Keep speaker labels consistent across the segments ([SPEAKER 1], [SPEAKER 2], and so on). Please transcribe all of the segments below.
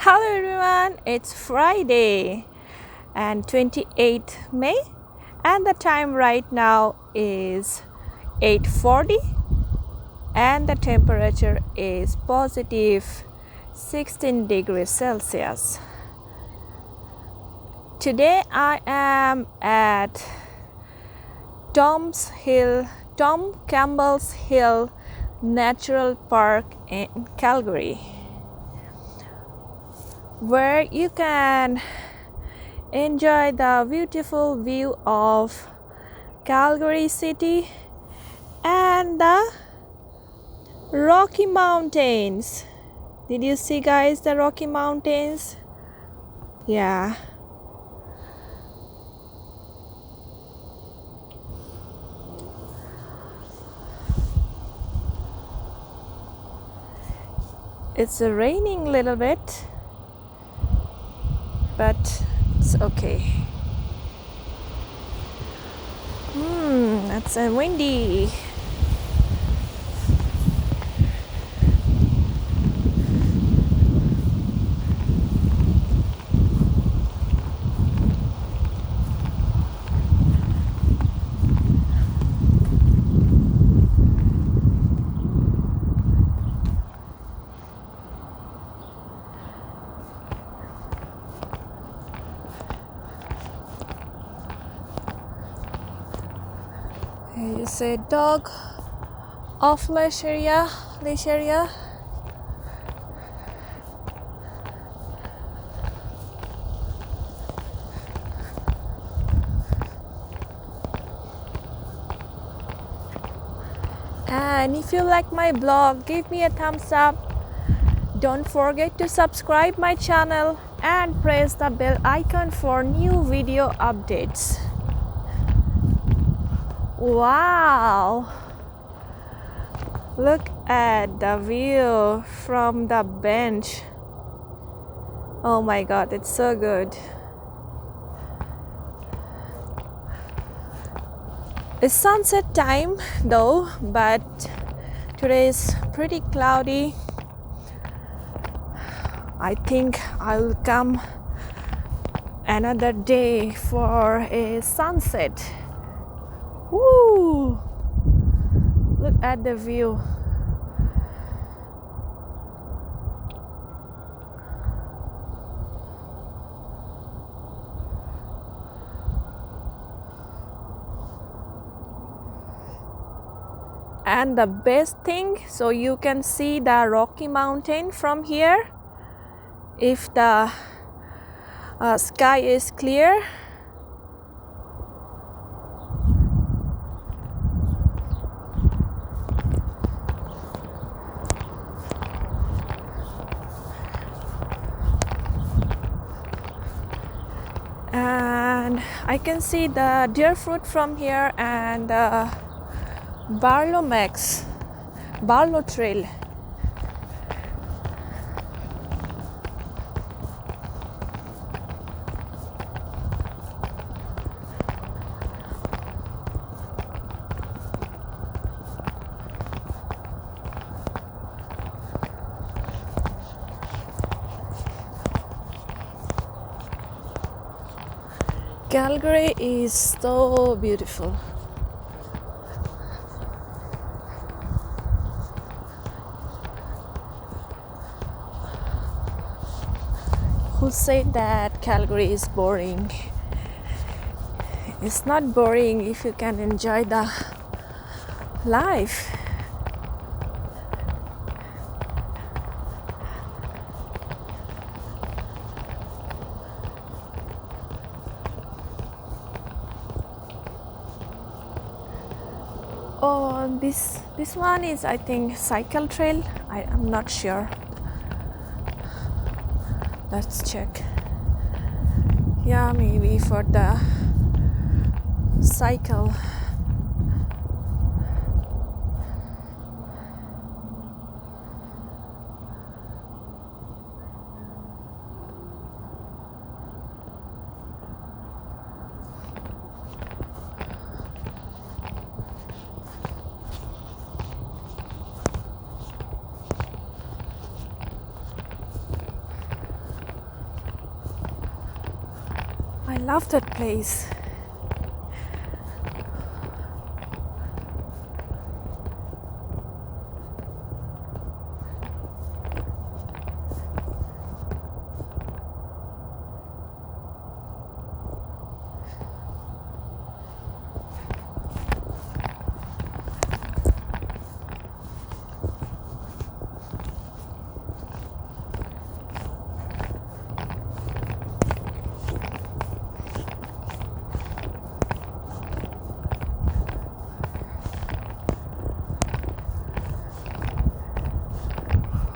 [SPEAKER 1] Hello everyone, it's Friday and 28th May and the time right now is 8:40 and the temperature is positive 16 degrees Celsius. Today I am at Tom Campbell's Hill Natural Park in Calgary, where you can enjoy the beautiful view of Calgary city and the Rocky Mountains. Did you see, guys, the Rocky Mountains? Yeah. It's raining a little bit, but it's okay. It's windy. You say dog off leash area. And if you like my blog, give me a thumbs up. Don't forget to subscribe my channel and press the bell icon for new video updates. Wow! Look at the view from the bench. Oh my god, it's so good. It's sunset time though, but today is pretty cloudy. I think I'll come another day for a sunset. Woo! Look at the view. And the best thing, so you can see the Rocky Mountain from here if the sky is clear. And I can see the deer fruit from here and the Barlow Trail. Calgary is so beautiful. Who said that Calgary is boring? It's not boring if you can enjoy the life. Oh, this one is, I think, cycle trail. I'm not sure. Let's check. Yeah, maybe for the cycle. I love that place.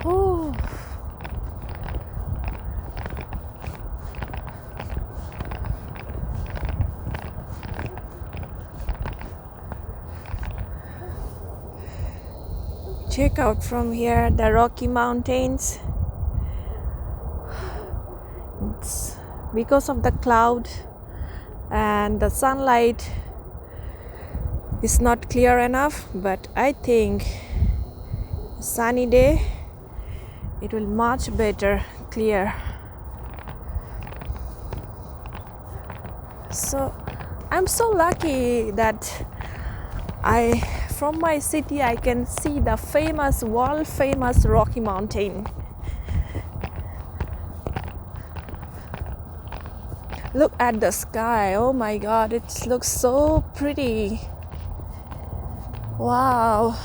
[SPEAKER 1] Oh. Check out from here the Rocky Mountains. It's because of the cloud and the sunlight is not clear enough, but I think sunny day it will much better clear. So I'm so lucky that from my city I can see the famous, world famous Rocky Mountain. Look at the sky. Oh my god, it looks so pretty. Wow.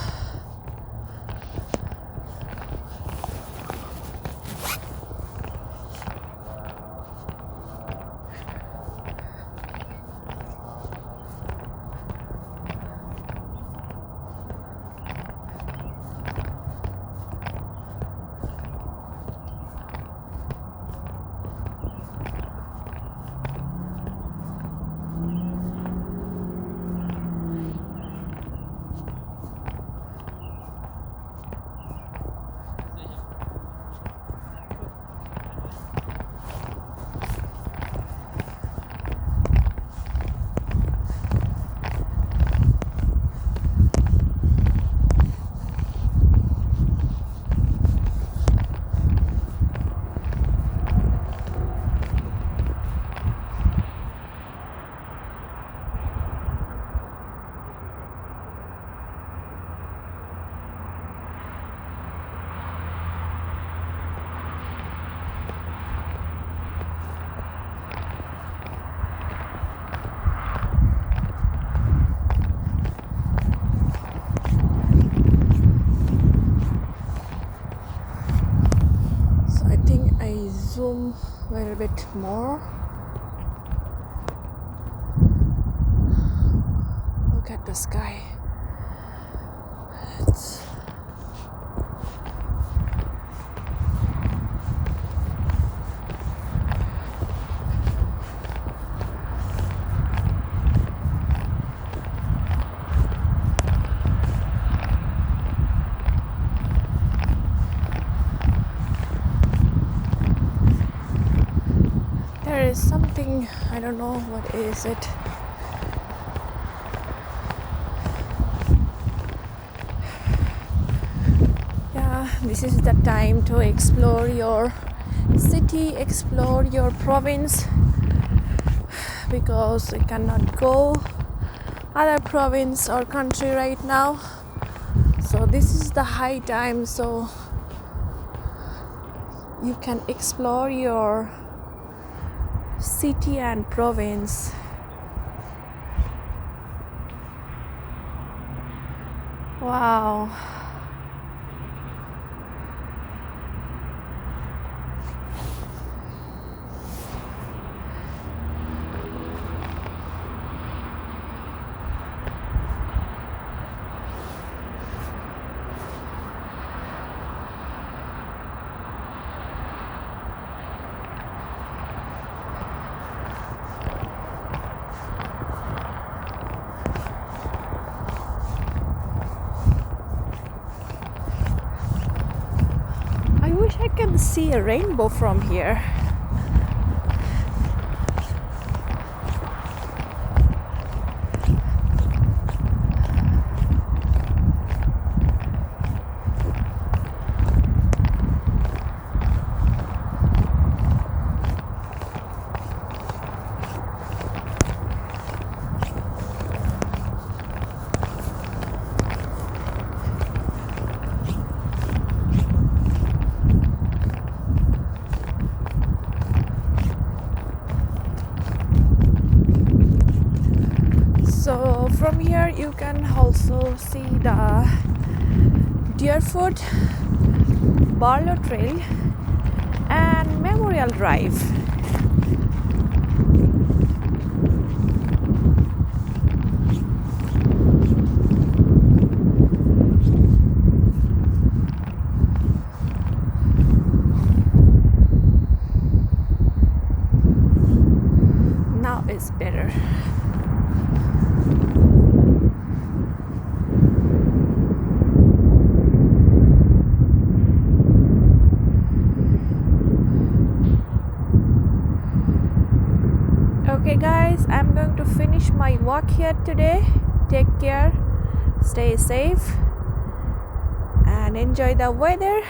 [SPEAKER 1] Zoom a little bit more. Look at the sky. There is something, I don't know what is it. Yeah, this is the time to explore your city, explore your province, because we cannot go other province or country right now. So this is the high time, so you can explore your city and province. Wow. I can see a rainbow from here. from here you can also see the Deerfoot, Barlow Trail and Memorial Drive. Now it's better. Okay guys, I'm going to finish my walk here today. Take care, stay safe and enjoy the weather.